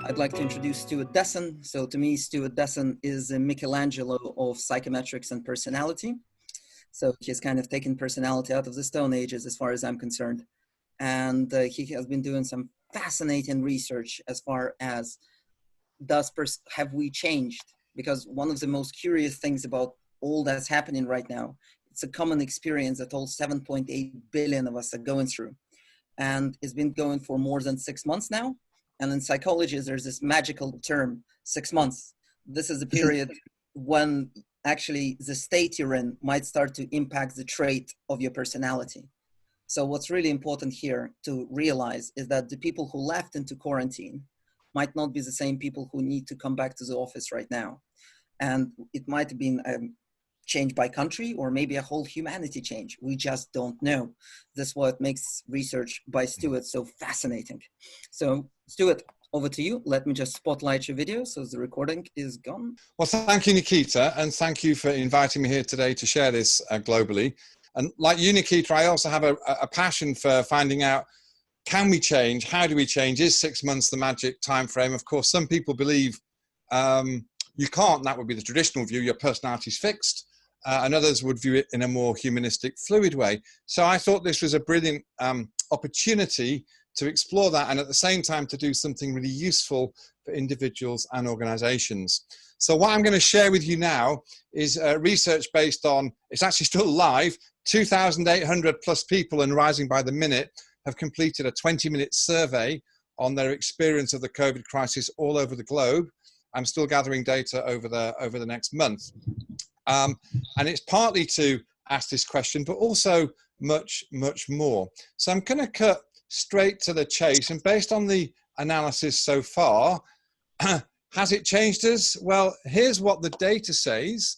I'd like to introduce Stewart Desson. So to me, Stewart Desson is a Michelangelo of psychometrics and personality. So he's kind of taken personality out of the Stone Ages as far as I'm concerned. And he has been doing some fascinating research as far as have we changed? Because one of the most curious things about all that's happening right now, it's a common experience that all 7.8 billion of us are going through. And it's been going for more than 6 months now. And in psychology, there's this magical term, 6 months. This is a period when actually the state you're in might start to impact the trait of your personality. So what's really important here to realize is that the people who left into quarantine might not be the same people who need to come back to the office right now. And it might have been change by country or maybe a whole humanity change. We just don't know. That's what makes research by Stewart so fascinating. So Stewart, over to you. Let me just spotlight your video so the recording is gone. Well, thank you, Nikita, and thank you for inviting me here today to share this globally. And like you, Nikita, I also have a passion for finding out, can we change? How do we change? Is 6 months the magic time frame? Of course, some people believe you can't. That would be the traditional view. Your personality is fixed. And others would view it in a more humanistic, fluid way. So I thought this was a brilliant opportunity to explore that, and at the same time to do something really useful for individuals and organizations. So what I'm going to share with you now is research based on, it's actually still live, 2,800 plus people and rising by the minute have completed a 20-minute survey on their experience of the COVID crisis all over the globe. I'm still gathering data over the next month. And it's partly to ask this question, but also much, much more. So I'm going to cut straight to the chase. And based on the analysis so far, has it changed us? Well, here's what the data says.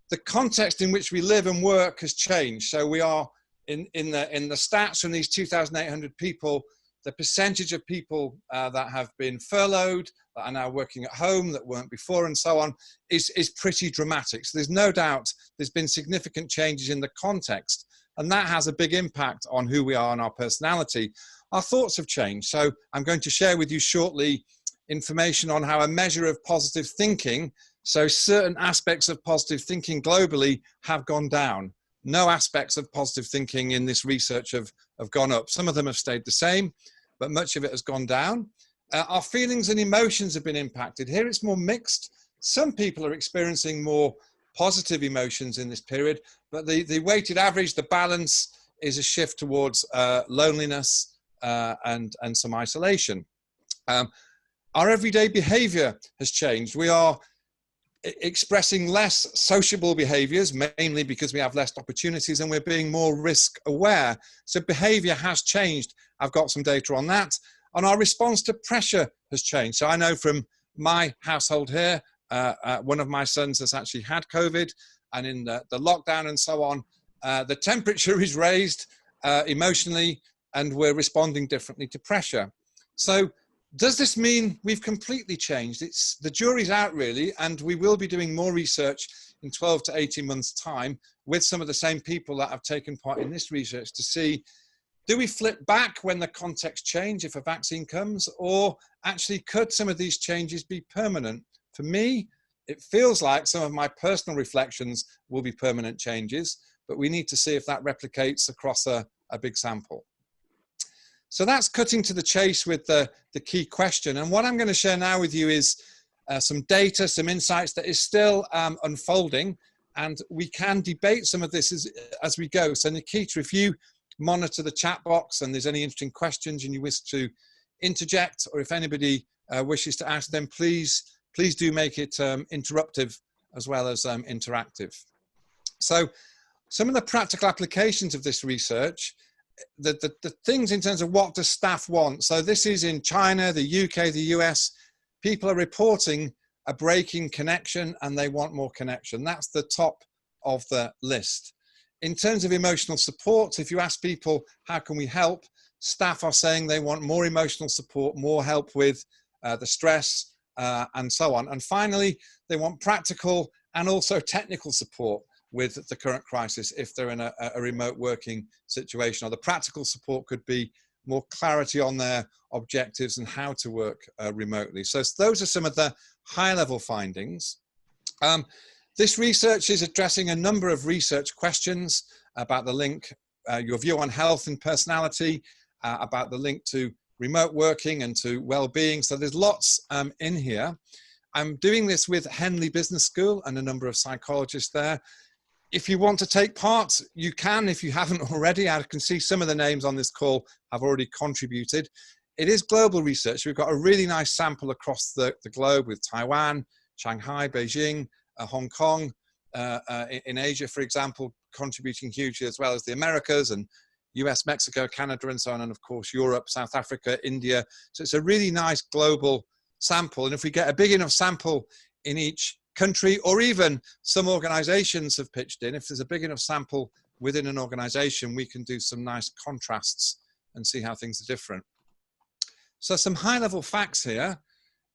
The context in which we live and work has changed. So we are in the stats from these 2,800 people, the percentage of people that have been furloughed, that are now working at home, that weren't before, and so on, is pretty dramatic. So there's no doubt there's been significant changes in the context, and that has a big impact on who we are and our personality. Our thoughts have changed. So I'm going to share with you shortly information on how a measure of positive thinking, so certain aspects of positive thinking globally have gone down. No aspects of positive thinking in this research have gone up. Some of them have stayed the same, but much of it has gone down. Our feelings and emotions have been impacted. Here it's more mixed. Some people are experiencing more positive emotions in this period, but the weighted average, the balance, is a shift towards loneliness and some isolation. Our everyday behavior has changed. We are expressing less sociable behaviors, mainly because we have less opportunities and we're being more risk aware. So behavior has changed. I've got some data on that. And our response to pressure has changed. So I know from my household here, one of my sons has actually had COVID, and in the lockdown and so on, the temperature is raised emotionally, and we're responding differently to pressure. So does this mean we've completely changed? The jury's out really, and we will be doing more research in 12 to 18 months' time with some of the same people that have taken part in this research to see, do we flip back when the context change if a vaccine comes, or actually could some of these changes be permanent? For me, it feels like some of my personal reflections will be permanent changes, but we need to see if that replicates across a big sample. So that's cutting to the chase with the key question. And what I'm going to share now with you is some data, some insights that is still unfolding, and we can debate some of this as we go. So Nikita, if you monitor the chat box and there's any interesting questions and you wish to interject, or if anybody wishes to ask them, please do make it interruptive as well as interactive. So some of the practical applications of this research, the things in terms of what does staff want. So this is in China, the UK, the US. People are reporting a breaking connection and they want more connection. That's the top of the list. In terms of emotional support, if you ask people, how can we help? Staff are saying they want more emotional support, more help with the stress and so on. And finally, they want practical and also technical support with the current crisis if they're in a remote working situation. Or the practical support could be more clarity on their objectives and how to work remotely. So those are some of the high-level findings. This research is addressing a number of research questions about the link, your view on health and personality, about the link to remote working and to well-being. So there's lots in here. I'm doing this with Henley Business School and a number of psychologists there. If you want to take part, you can. If you haven't already, I can see some of the names on this call have already contributed. It is global research. We've got a really nice sample across the globe with Taiwan, Shanghai, Beijing, Hong Kong, in Asia, for example, contributing hugely, as well as the Americas and US, Mexico, Canada, and so on, and of course Europe, South Africa, India. So it's a really nice global sample. And if we get a big enough sample in each country, or even some organizations have pitched in, if there's a big enough sample within an organization, we can do some nice contrasts and see how things are different. So some high-level facts here.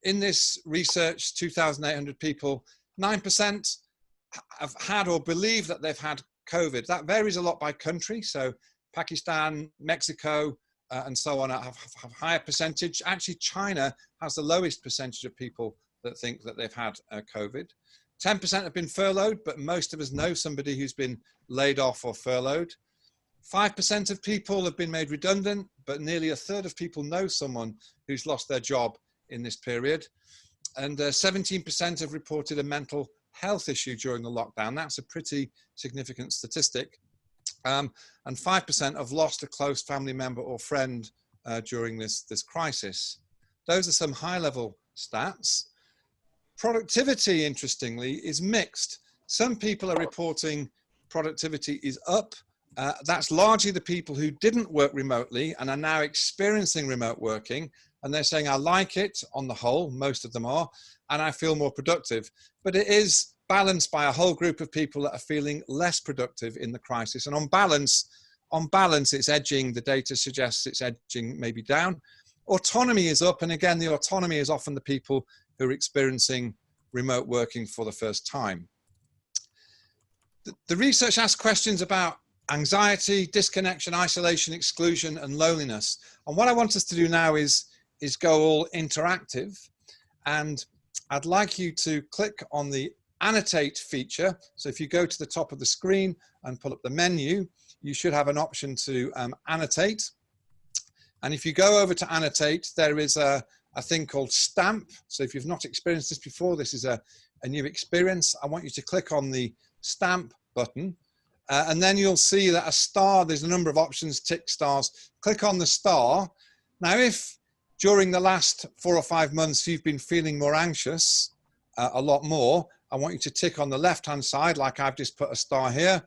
In this research, 2,800 people, 9% have had or believe that they've had COVID. That varies a lot by country. So Pakistan, Mexico, and so on have higher percentage. Actually, China has the lowest percentage of people that think that they've had COVID. 10% have been furloughed, but most of us know somebody who's been laid off or furloughed. 5% of people have been made redundant, but nearly a third of people know someone who's lost their job in this period. And 17% have reported a mental health issue during the lockdown. That's a pretty significant statistic. And 5% have lost a close family member or friend during this crisis. Those are some high-level stats. Productivity, interestingly, is mixed. Some people are reporting productivity is up. That's largely the people who didn't work remotely and are now experiencing remote working. And they're saying, I like it on the whole, most of them are, and I feel more productive. But it is balanced by a whole group of people that are feeling less productive in the crisis. And on balance, it's edging, the data suggests it's edging maybe down. Autonomy is up, and again, the autonomy is often the people who are experiencing remote working for the first time. The research asks questions about anxiety, disconnection, isolation, exclusion, and loneliness. And what I want us to do now is go all interactive. And I'd like you to click on the annotate feature. So if you go to the top of the screen and pull up the menu, you should have an option to annotate. And if you go over to annotate, there is a thing called stamp. So if you've not experienced this before, this is a new experience. I want you to click on the stamp button. And then you'll see that a star, there's a number of options, tick stars. Click on the star. Now, if during the last 4 or 5 months you've been feeling more anxious, a lot more, I want you to tick on the left-hand side, like I've just put a star here.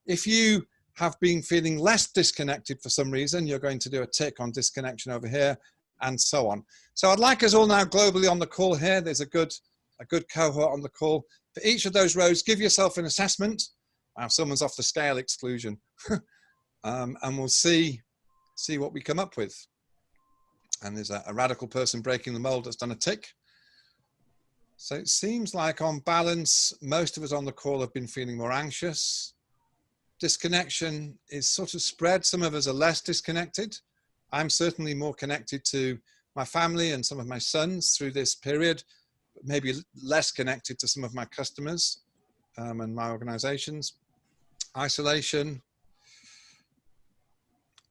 If you have been feeling less disconnected for some reason, you're going to do a tick on disconnection over here, and so on. So I'd like us all now globally on the call here. There's a good cohort on the call. For each of those rows, give yourself an assessment. Wow, someone's off the scale, exclusion. And we'll see what we come up with. And there's a radical person breaking the mold that's done a tick. So it seems like on balance, most of us on the call have been feeling more anxious. Disconnection is sort of spread. Some of us are less disconnected. I'm certainly more connected to my family and some of my sons through this period, but maybe less connected to some of my customers and my organizations. Isolation,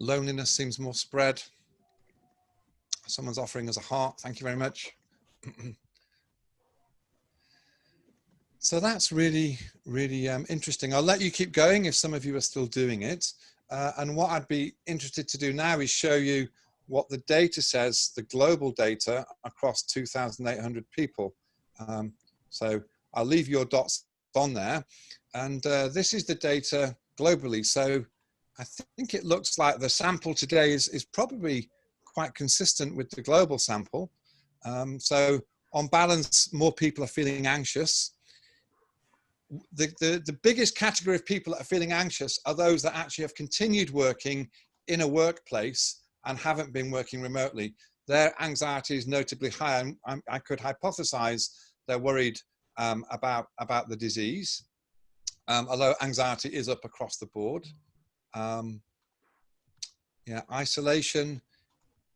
loneliness seems more spread. Someone's offering us a heart. Thank you very much. So that's really, really interesting. I'll let you keep going if some of you are still doing it. And what I'd be interested to do now is show you what the data says, the global data across 2,800 people. So I'll leave your dots on there. And this is the data globally. So I think it looks like the sample today is probably quite consistent with the global sample. So on balance, more people are feeling anxious. The biggest category of people that are feeling anxious are those that actually have continued working in a workplace and haven't been working remotely. Their anxiety is notably higher. I could hypothesize they're worried about the disease, although anxiety is up across the board. Yeah, isolation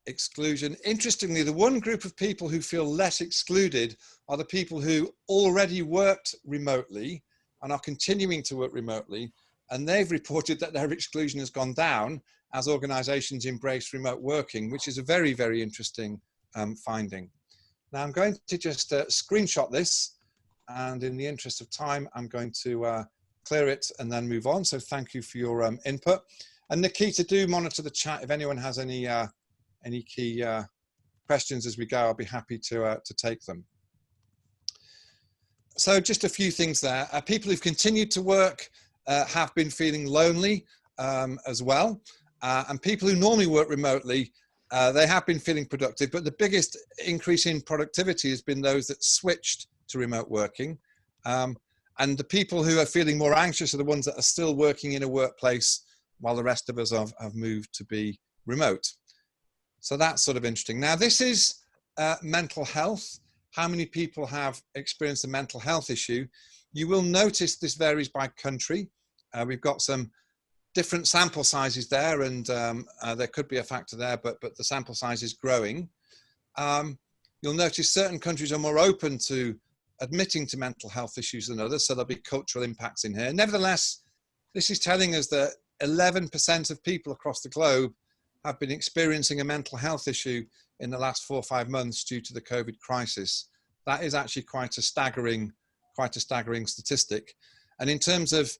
exclusion. Interestingly, the one group of people who feel less excluded are the people who already worked remotely and are continuing to work remotely. And they've reported that their exclusion has gone down as organizations embrace remote working, which is a very, very interesting finding. Now I'm going to just screenshot this, and in the interest of time, I'm going to clear it and then move on. So thank you for your input. And Nikita, do monitor the chat. If anyone has any key questions as we go, I'll be happy to take them. So just a few things there. People who've continued to work have been feeling lonely as well. And people who normally work remotely, they have been feeling productive, but the biggest increase in productivity has been those that switched to remote working. And the people who are feeling more anxious are the ones that are still working in a workplace while the rest of us have moved to be remote. So that's sort of interesting. Now this is mental health. How many people have experienced a mental health issue? You will notice this varies by country. We've got some different sample sizes there, and there could be a factor there, but the sample size is growing. You'll notice certain countries are more open to admitting to mental health issues than others, so there'll be cultural impacts in here. Nevertheless, this is telling us that 11% of people across the globe have been experiencing a mental health issue in the last 4 or 5 months due to the COVID crisis. That is actually quite a staggering statistic. And in terms of,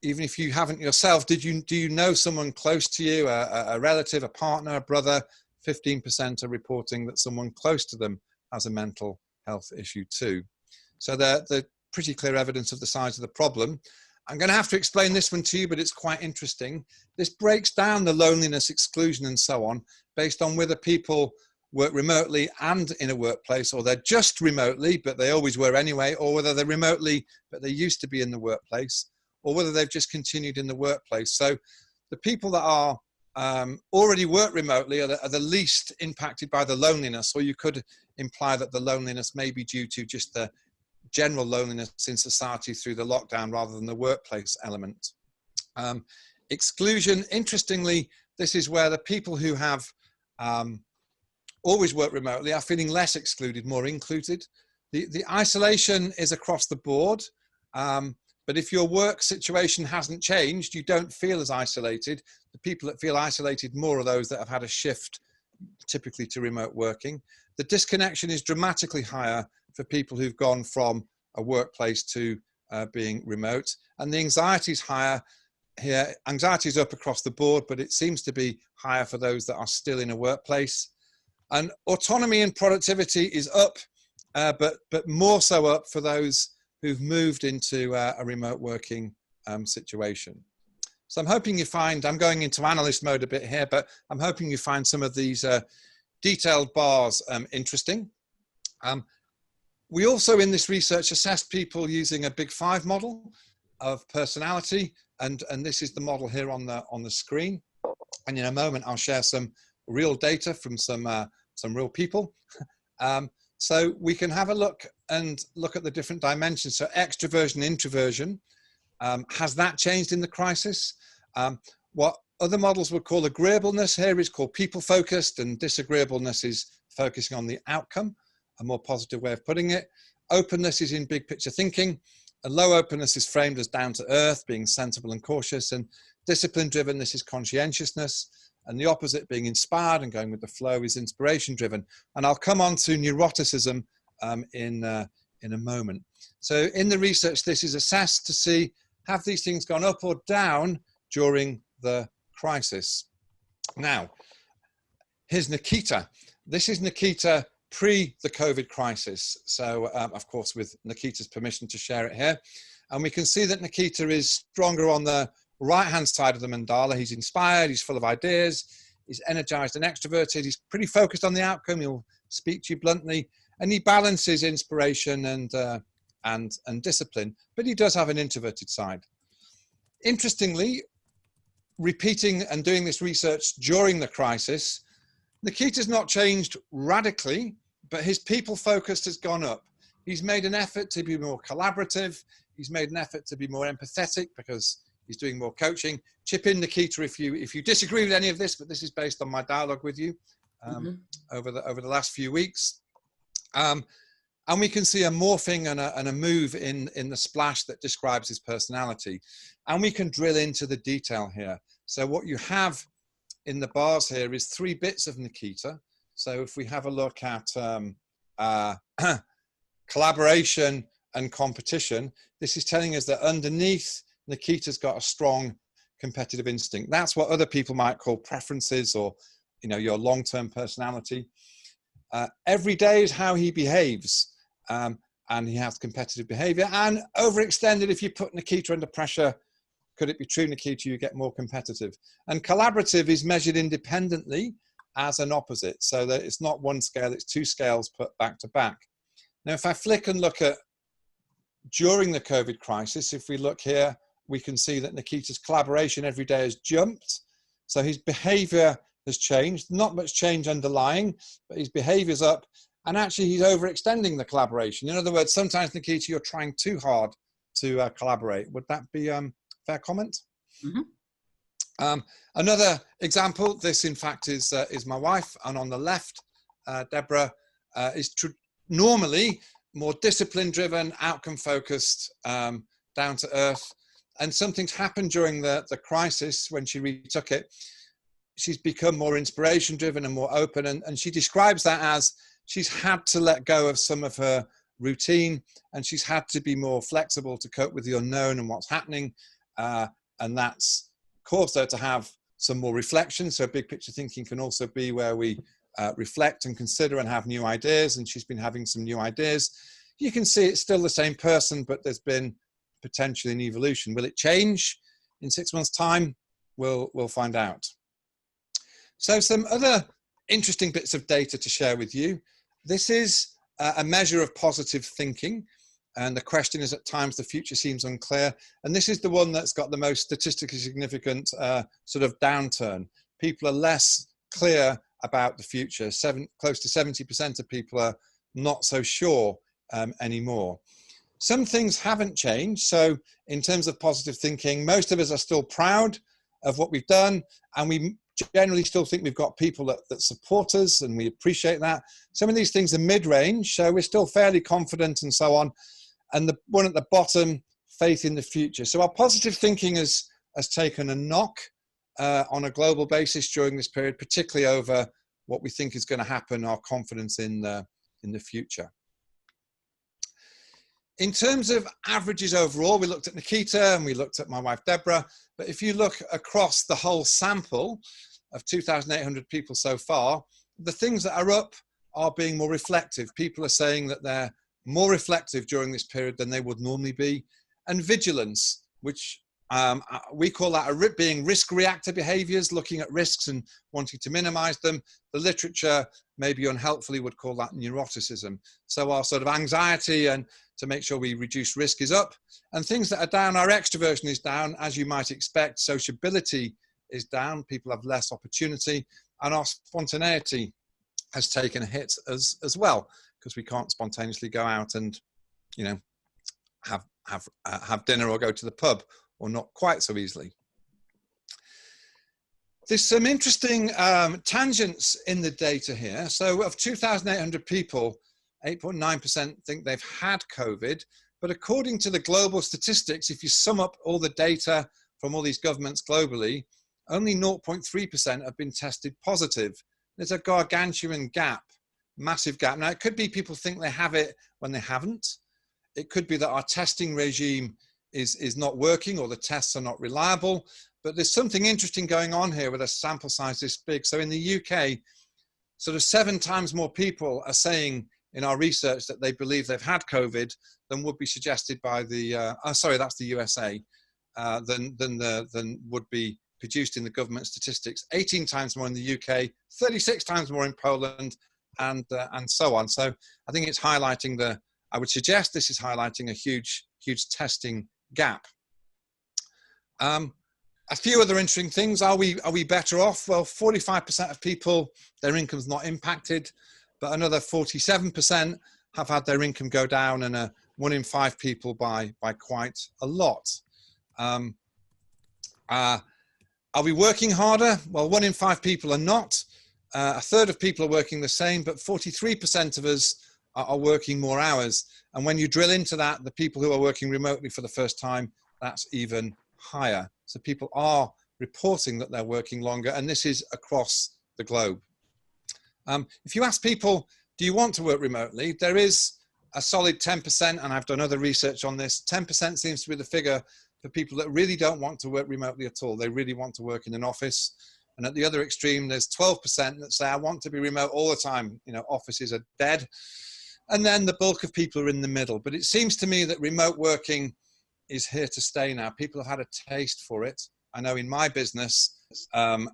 even if you haven't yourself, do you know someone close to you, a relative, a partner, a brother? 15% are reporting that someone close to them has a mental health issue too. So they're pretty clear evidence of the size of the problem. I'm going to have to explain this one to you, but it's quite interesting. This breaks down the loneliness, exclusion, and so on, based on whether people work remotely and in a workplace, or they're just remotely, but they always were anyway, or whether they're remotely, but they used to be in the workplace, or whether they've just continued in the workplace. So the people that are already work remotely are the least impacted by the loneliness, or you could imply that the loneliness may be due to just the general loneliness in society through the lockdown rather than the workplace element. Exclusion, interestingly, this is where the people who have always worked remotely are feeling less excluded, more included. The isolation is across the board, but if your work situation hasn't changed, you don't feel as isolated. The people that feel isolated more are those that have had a shift, typically to remote working. The disconnection is dramatically higher for people who've gone from a workplace to being remote. And the anxiety is higher here. Anxiety is up across the board, but it seems to be higher for those that are still in a workplace. And autonomy and productivity is up, but more so up for those who've moved into a remote working situation. So I'm hoping you find, I'm going into analyst mode a bit here, but I'm hoping you find some of these detailed bars interesting. We also in this research assessed people using a Big Five model of personality, and this is the model here on the screen. And in a moment, I'll share some real data from some real people. So we can have a look at the different dimensions. So extroversion, introversion, has that changed in the crisis? What other models would call agreeableness here is called people-focused, and disagreeableness is focusing on the outcome, a more positive way of putting it. Openness is in big picture thinking, and low openness is framed as down to earth, being sensible and cautious, and discipline driven, this is conscientiousness. And the opposite, being inspired and going with the flow, is inspiration driven. And I'll come on to neuroticism in a moment. So in the research, this is assessed to see, have these things gone up or down during the crisis? Now, here's Nikita. This is Nikita pre the COVID crisis. So of course, with Nikita's permission to share it here. And we can see that Nikita is stronger on the right-hand side of the mandala. He's inspired, he's full of ideas, he's energized and extroverted, he's pretty focused on the outcome, he'll speak to you bluntly, and he balances inspiration and discipline, but he does have an introverted side. Interestingly, repeating and doing this research during the crisis, Nikita's not changed radically, but his people focus has gone up. He's made an effort to be more collaborative, he's made an effort to be more empathetic because he's doing more coaching. Chip in, Nikita, if you disagree with any of this, but this is based on my dialogue with you. over the last few weeks. And we can see a morphing and a move in the splash that describes his personality. And we can drill into the detail here. So what you have in the bars here is 3 bits of Nikita. So if we have a look at collaboration and competition, this is telling us that underneath, Nikita's got a strong competitive instinct. That's what other people might call preferences, or your long-term personality. Every day is how he behaves, and he has competitive behavior. And overextended, if you put Nikita under pressure, could it be true, Nikita, you get more competitive? And collaborative is measured independently as an opposite, so that it's not one scale, it's 2 scales put back to back. Now, if I flick and look at during the COVID crisis, if we look here, we can see that Nikita's collaboration every day has jumped. So his behavior has changed, not much change underlying, but his behavior's up, and actually he's overextending the collaboration. In other words, sometimes, Nikita, you're trying too hard to collaborate. Would that be a fair comment? Mm-hmm. Another example, this in fact is my wife, and on the left, Deborah is normally more discipline driven, outcome focused, down to earth. And something's happened during the crisis when she retook it. She's become more inspiration driven and more open. And she describes that as she's had to let go of some of her routine, and she's had to be more flexible to cope with the unknown and what's happening. And that's caused her to have some more reflection. So big picture thinking can also be where we reflect and consider and have new ideas. And she's been having some new ideas. You can see it's still the same person, but there's been potentially an evolution. Will it change in 6 months' time? We'll find out. So some other interesting bits of data to share with you. This is a measure of positive thinking. And the question is, at times the future seems unclear. And this is the one that's got the most statistically significant sort of downturn. People are less clear about the future. Close to 70% of people are not so sure anymore. Some things haven't changed. So in terms of positive thinking, most of us are still proud of what we've done. And we generally still think we've got people that support us, and we appreciate that. Some of these things are mid-range, so we're still fairly confident and so on. And the one at the bottom, faith in the future. So our positive thinking has taken a knock on a global basis during this period, particularly over what we think is going to happen, our confidence in the future. In terms of averages overall, we looked at Nikita and we looked at my wife, Deborah. But if you look across the whole sample of 2,800 people so far, the things that are up are being more reflective. People are saying that they're more reflective during this period than they would normally be. And vigilance, which we call that being risk reactor behaviors, looking at risks and wanting to minimize them. The literature, maybe unhelpfully, would call that neuroticism. So our sort of anxiety and to make sure we reduce risk is up. And things that are down, our extroversion is down, as you might expect. Sociability is down. People have less opportunity. And our spontaneity has taken a hit as well, because we can't spontaneously go out and, have dinner or go to the pub, or not quite so easily. There's some interesting tangents in the data here. So of 2,800 people, 8.9% think they've had COVID. But according to the global statistics, if you sum up all the data from all these governments globally, only 0.3% have been tested positive. There's a gargantuan gap, massive gap. Now, it could be people think they have it when they haven't. It could be that our testing regime is not working, or the tests are not reliable. But there's something interesting going on here with a sample size this big. So in the UK, sort of 7 times more people are saying in our research that they believe they've had COVID than would be suggested by the, that's the USA, than would be produced in the government statistics. 18 times more in the UK, 36 times more in Poland, and so on. So I think it's highlighting I would suggest this is highlighting a huge testing gap. A few other interesting things. Are we better off? Well, 45% of people, their income's not impacted, but another 47% have had their income go down, and 1 in 5 people by quite a lot. Are we working harder? Well, 1 in 5 people are not. A third of people are working the same, but 43% of us are working more hours. And when you drill into that, the people who are working remotely for the first time, that's even higher. So people are reporting that they're working longer, and this is across the globe. If you ask people, do you want to work remotely? There is a solid 10%, and I've done other research on this. 10% seems to be the figure for people that really don't want to work remotely at all. They really want to work in an office. And at the other extreme, there's 12% that say, I want to be remote all the time. You know, offices are dead. And then the bulk of people are in the middle. But it seems to me that remote working is here to stay now. People have had a taste for it. I know in my business, I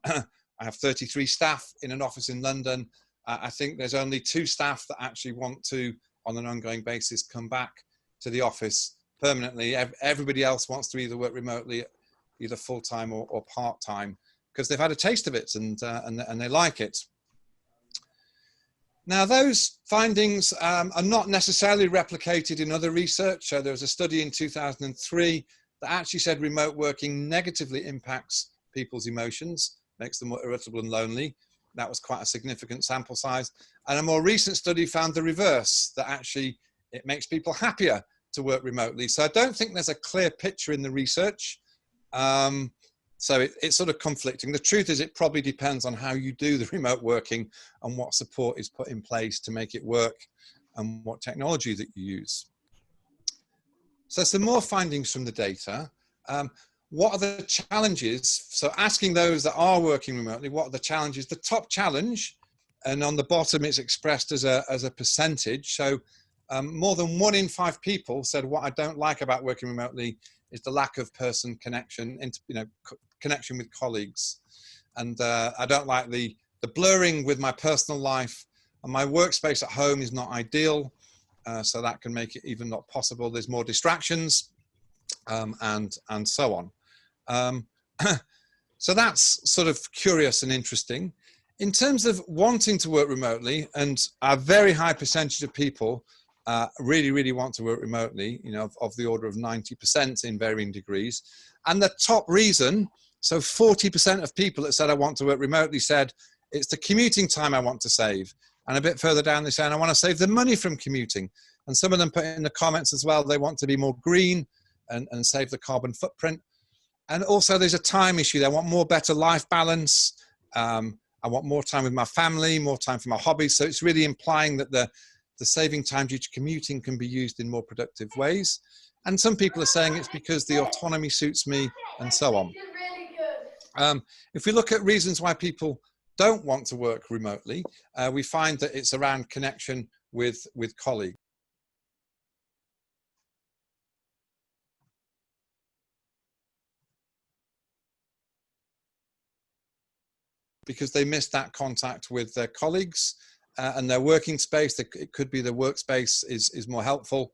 have 33 staff in an office in London. I think there's only 2 staff that actually want to, on an ongoing basis, come back to the office permanently. Everybody else wants to either work remotely, either full-time or part-time, because they've had a taste of it and they like it. Now, those findings are not necessarily replicated in other research. There was a study in 2003 that actually said remote working negatively impacts people's emotions, makes them more irritable and lonely. That was quite a significant sample size. And a more recent study found the reverse, that actually it makes people happier to work remotely. So I don't think there's a clear picture in the research. So it's sort of conflicting. The truth is it probably depends on how you do the remote working and what support is put in place to make it work and what technology that you use. So some more findings from the data. What are the challenges? So asking those that are working remotely, what are the challenges? The top challenge, and on the bottom it's expressed as a percentage. So more than 1 in 5 people said what I don't like about working remotely is the lack of person connection, connection with colleagues. And I don't like the blurring with my personal life, and my workspace at home is not ideal. So that can make it even not possible. There's more distractions and so on. So that's sort of curious and interesting. In terms of wanting to work remotely, and a very high percentage of people really want to work remotely, you know, of the order of 90% in varying degrees. And the top reason, so 40% of people that said I want to work remotely said it's the commuting time I want to save. And a bit further down they say, I want to save the money from commuting. And some of them put in the comments as well, they want to be more green and save the carbon footprint. And also there's a time issue. They want more better life balance. I want more time with my family, more time for my hobbies. So it's really implying that the saving time due to commuting can be used in more productive ways. And some people are saying it's because the autonomy suits me and so on. If we look at reasons why people don't want to work remotely, we find that it's around connection with colleagues. Because they miss that contact with their colleagues and their working space. It could be the workspace is more helpful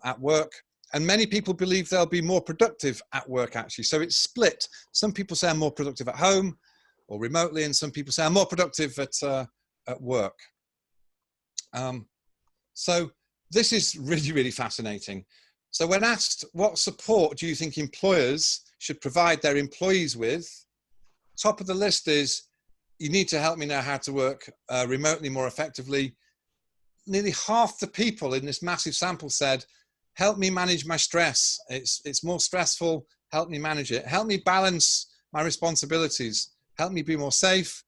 at work. And many people believe they'll be more productive at work, actually. So it's split. Some people say I'm more productive at home or remotely, and some people say I'm more productive at work. So this is really fascinating. So when asked, what support do you think employers should provide their employees with? Top of the list is, you need to help me know how to work remotely more effectively. Nearly half the people in this massive sample said, help me manage my stress. It's more stressful, help me manage it. Help me balance my responsibilities. Help me be more safe.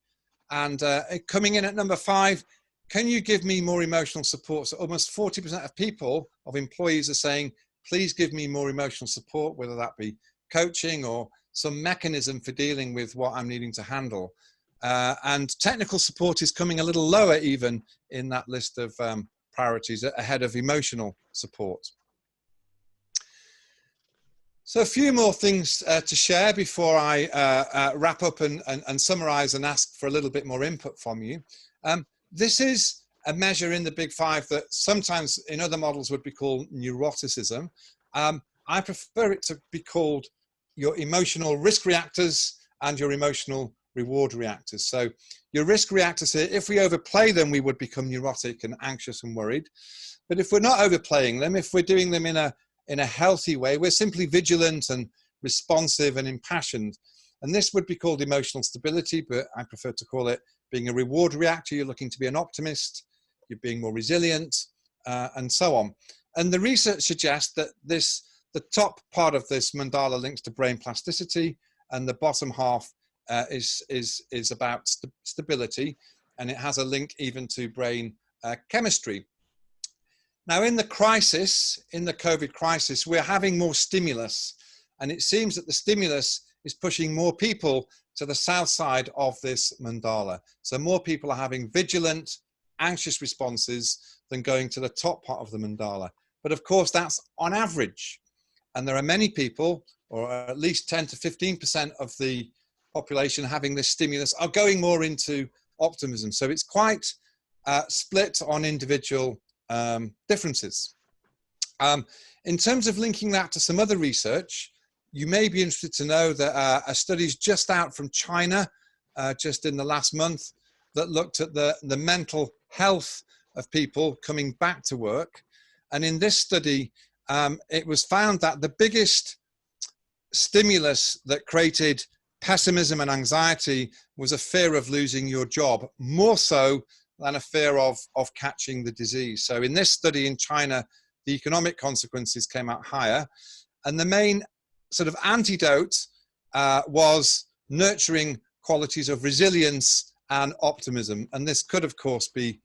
And coming in at number 5, can you give me more emotional support? So almost 40% of people, of employees, are saying, please give me more emotional support, whether that be coaching or some mechanism for dealing with what I'm needing to handle. And technical support is coming a little lower even in that list of priorities, ahead of emotional support. So a few more things to share before I wrap up and summarize and ask for a little bit more input from you. This is a measure in the Big 5 that sometimes in other models would be called neuroticism. I prefer it to be called your emotional risk reactors and your emotional reward reactors. So your risk reactors here, if we overplay them, we would become neurotic and anxious and worried. But if we're not overplaying them, if we're doing them in a healthy way, we're simply vigilant and responsive and impassioned. And this would be called emotional stability, but I prefer to call it being a reward reactor, you're looking to be an optimist, you're being more resilient, and so on. And the research suggests that the top part of this mandala links to brain plasticity, and the bottom half is about stability, and it has a link even to brain chemistry. Now, in the crisis, in the COVID crisis, we're having more stimulus, and it seems that the stimulus is pushing more people to the south side of this mandala. So more people are having vigilant, anxious responses than going to the top part of the mandala. But of course, that's on average. And there are many people, or at least 10 to 15% of the population having this stimulus are going more into optimism. So it's quite split on individual differences. In terms of linking that to some other research, you may be interested to know that a study's just out from China, just in the last month, that looked at the mental health of people coming back to work. And in this study, it was found that the biggest stimulus that created pessimism and anxiety was a fear of losing your job, more so than a fear of catching the disease. So in this study in China, the economic consequences came out higher. And the main sort of antidote was nurturing qualities of resilience and optimism. And this could, of course, be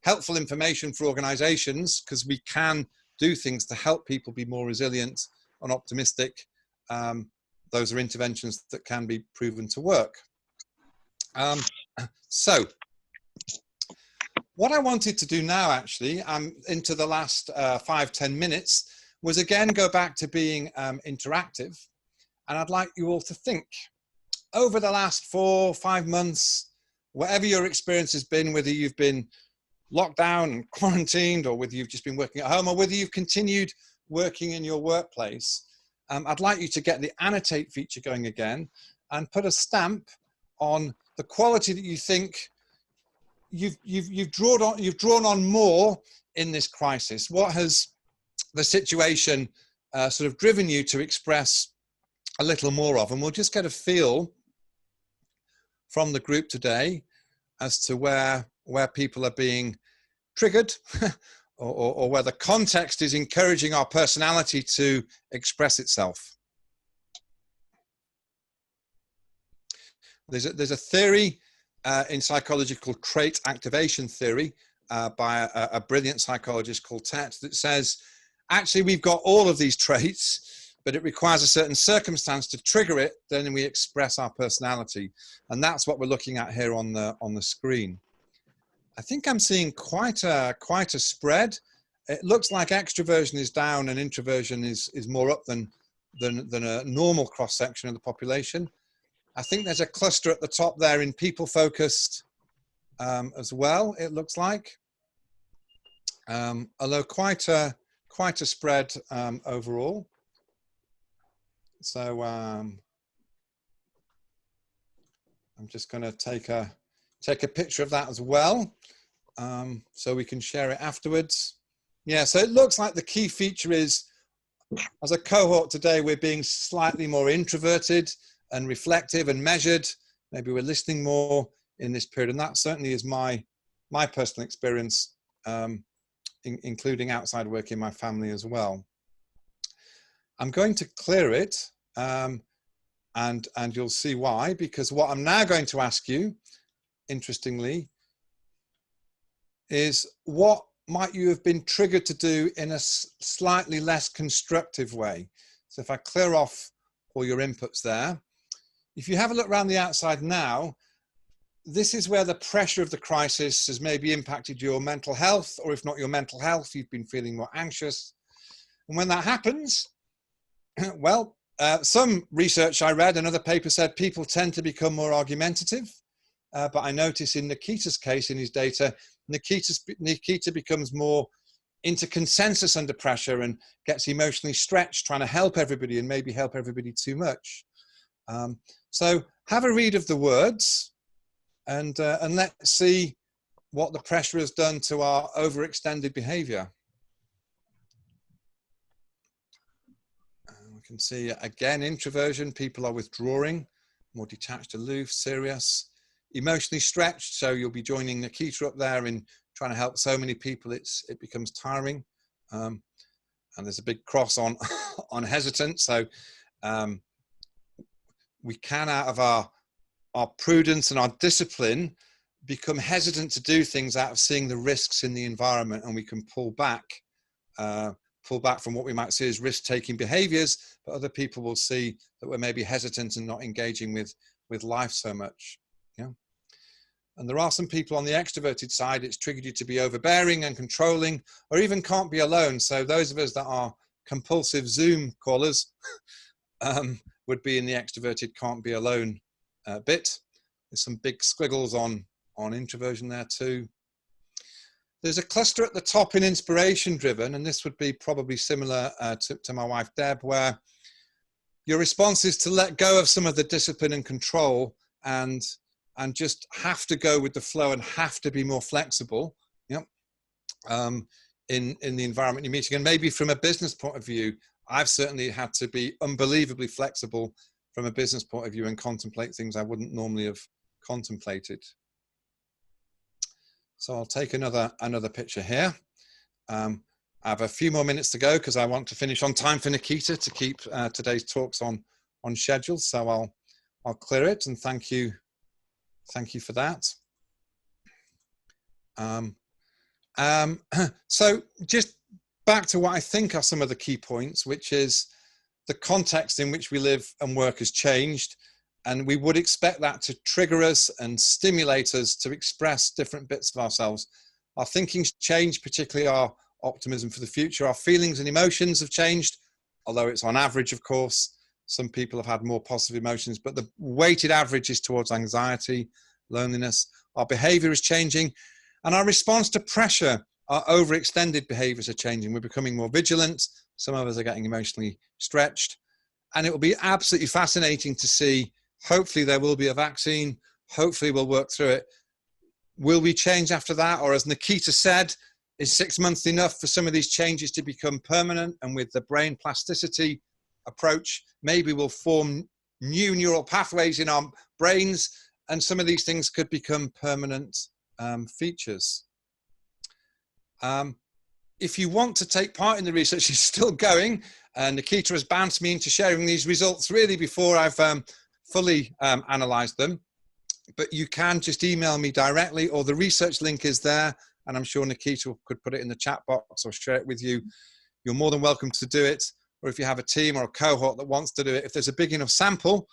helpful information for organizations, because we can do things to help people be more resilient and optimistic. Those are interventions that can be proven to work. So what I wanted to do now, actually, into the last 5-10 minutes, was again go back to being interactive. And I'd like you all to think, over the last 4-5 months, whatever your experience has been, whether you've been locked down and quarantined, or whether you've just been working at home, or whether you've continued working in your workplace, I'd like you to get the annotate feature going again and put a stamp on the quality that you think you've drawn on more in this crisis. What has the situation sort of driven you to express a little more of? And we'll just get a feel from the group today as to where people are being triggered or where the context is encouraging our personality to express itself. There's a theory in psychology called trait activation theory by a brilliant psychologist called Tet that says, actually, we've got all of these traits, but it requires a certain circumstance to trigger it, then we express our personality. And that's what we're looking at here on the screen. I think I'm seeing quite a spread. It looks like extroversion is down and introversion is more up than a normal cross-section of the population. I think there's a cluster at the top there in people-focused as well, it looks like. Although quite a spread overall. So I'm just going to take a picture of that as well, so we can share it afterwards. Yeah, so it looks like the key feature is, as a cohort today, we're being slightly more introverted and reflective and measured. Maybe we're listening more in this period, and that certainly is my personal experience, including outside work in my family as well. I'm going to clear it, and you'll see why, because what I'm now going to ask you, interestingly, is what might you have been triggered to do in a slightly less constructive way? So if I clear off all your inputs there, if you have a look around the outside now, this is where the pressure of the crisis has maybe impacted your mental health, or if not your mental health, you've been feeling more anxious. And when that happens, well, some research I read, another paper said people tend to become more argumentative. But I notice in Nikita's case, in his data, Nikita becomes more into consensus under pressure and gets emotionally stretched, trying to help everybody and maybe help everybody too much. So have a read of the words and let's see what the pressure has done to our overextended behavior. We can see again, introversion, people are withdrawing, more detached, aloof, serious. emotionally stretched. So you'll be joining Nikita up there in trying to help so many people. It becomes tiring. And there's a big cross on, on hesitant. So we can, out of our prudence and our discipline, become hesitant to do things out of seeing the risks in the environment, and we can pull back from what we might see as risk-taking behaviors, but other people will see that we're maybe hesitant and not engaging with life so much. Yeah. And there are some people on the extroverted side, it's triggered you to be overbearing and controlling, or even can't be alone. So those of us that are compulsive Zoom callers would be in the extroverted can't be alone bit. There's some big squiggles on introversion there too. There's a cluster at the top in inspiration driven, and this would be probably similar to my wife Deb, where your response is to let go of some of the discipline and control and just have to go with the flow and have to be more flexible. Yep. In the environment you're meeting. And maybe from a business point of view, I've certainly had to be unbelievably flexible from a business point of view and contemplate things I wouldn't normally have contemplated. So I'll take another picture here. I have a few more minutes to go because I want to finish on time for Nikita to keep today's talks on schedule. So I'll clear it, and thank you for that. So just back to what I think are some of the key points, which is the context in which we live and work has changed. And we would expect that to trigger us and stimulate us to express different bits of ourselves. Our thinking's changed, particularly our optimism for the future. Our feelings and emotions have changed, although it's on average, of course. Some people have had more positive emotions, but the weighted average is towards anxiety, loneliness. Our behavior is changing, and our response to pressure, our overextended behaviors are changing. We're becoming more vigilant. Some of us are getting emotionally stretched. And it will be absolutely fascinating to see. Hopefully there will be a vaccine. Hopefully we'll work through it. Will we change after that? Or as Nikita said, is 6 months enough for some of these changes to become permanent? And with the brain plasticity approach, maybe we'll form new neural pathways in our brains, and some of these things could become permanent features. If you want to take part in the research, it's still going. Nikita has bounced me into sharing these results really before I've fully analysed them. But you can just email me directly, or the research link is there, and I'm sure Nikita could put it in the chat box or share it with you. You're more than welcome to do it. Or if you have a team or a cohort that wants to do it, if there's a big enough sample,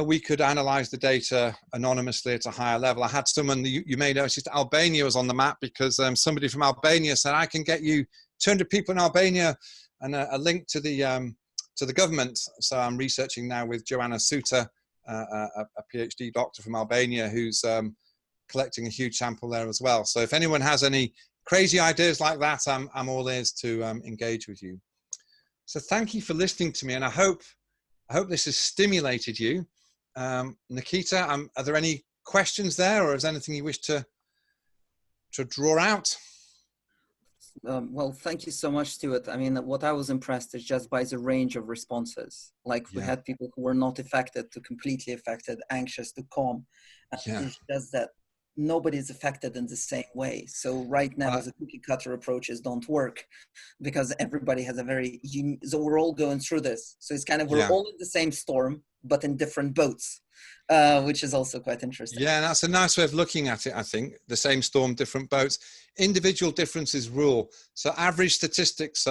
we could analyze the data anonymously at a higher level. I had someone, you may notice Albania was on the map because somebody from Albania said, I can get you 200 people in Albania and a link to the government. So I'm researching now with Joanna Suter, a PhD doctor from Albania, who's collecting a huge sample there as well. So if anyone has any crazy ideas like that, I'm all ears to engage with you. So thank you for listening to me, and I hope this has stimulated you. Nikita, are there any questions there, or is there anything you wish to draw out? Well, thank you so much, Stewart. I mean, what I was impressed is just by the range of responses. Like we had people who were not affected to completely affected, anxious to calm. It's just that nobody is affected in the same way. So right now, the cookie cutter approaches don't work because everybody has a very, so we're all going through this. So it's kind of, we're all in the same storm, but in different boats, which is also quite interesting. Yeah, that's a nice way of looking at it, I think. The same storm, different boats. Individual differences rule. So average statistics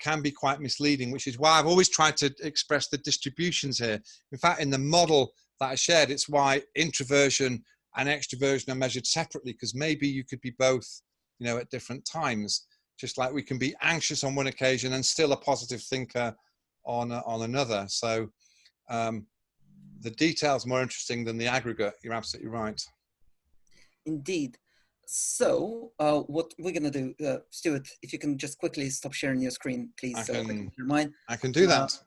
can be quite misleading, which is why I've always tried to express the distributions here. In fact, in the model that I shared, it's why introversion and extroversion are measured separately, because maybe you could be both, at different times, just like we can be anxious on one occasion and still a positive thinker on another. So the detail's more interesting than the aggregate. You're absolutely right. Indeed. So what we're going to do, Stewart, if you can just quickly stop sharing your screen, please. I can do that.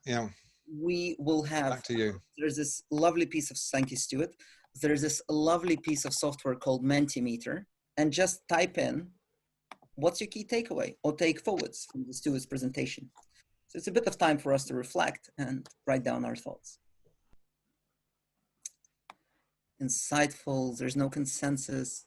We will have, back to you. There's this lovely piece of, thank you, Stewart. There's this lovely piece of software called Mentimeter, and just type in, what's your key takeaway or take forwards from the Stewart's presentation. So it's a bit of time for us to reflect and write down our thoughts. insightful. There's no consensus.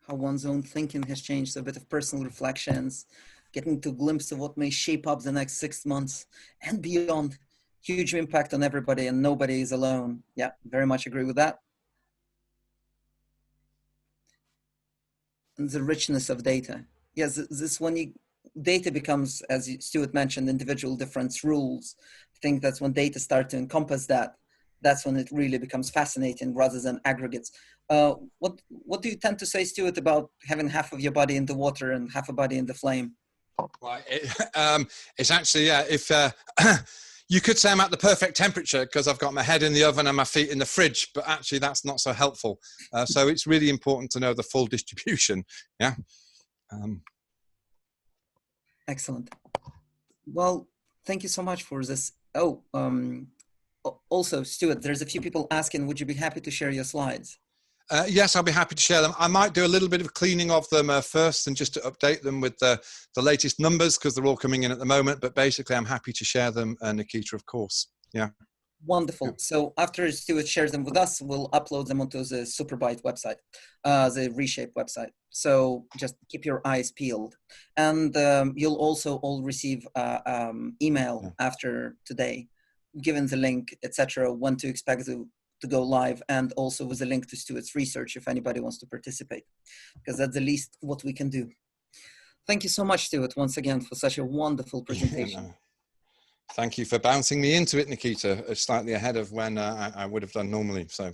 How one's own thinking has changed. So a bit of personal reflections, getting to a glimpse of what may shape up the next 6 months and beyond. Huge impact on everybody, and nobody is alone. Yeah, very much agree with that. And the richness of data. Yes, this when data becomes, as Stewart mentioned, individual difference rules. I think that's when data start to encompass that. That's when it really becomes fascinating rather than aggregates. What do you tend to say, Stewart, about having half of your body in the water and half a body in the flame? Right. It's actually, yeah, if you could say I'm at the perfect temperature because I've got my head in the oven and my feet in the fridge, but actually that's not so helpful. So it's really important to know the full distribution. Yeah. Excellent. Well, thank you so much for this. Oh, also, Stuart, there's a few people asking, would you be happy to share your slides? Yes, I'll be happy to share them. I might do a little bit of cleaning of them first and just to update them with the latest numbers because they're all coming in at the moment. But basically, I'm happy to share them, Nikita, of course. Yeah. Wonderful. Yeah. So after Stuart shares them with us, we'll upload them onto the Superbyte website, the Reshape website. So just keep your eyes peeled. And you'll also all receive email after today, given the link, etc., when to expect to go live, and also with a link to Stuart's research if anybody wants to participate, because that's the least what we can do. Thank you so much, Stuart, once again, for such a wonderful presentation. Yeah. Thank you for bouncing me into it, Nikita, slightly ahead of when I would have done normally. So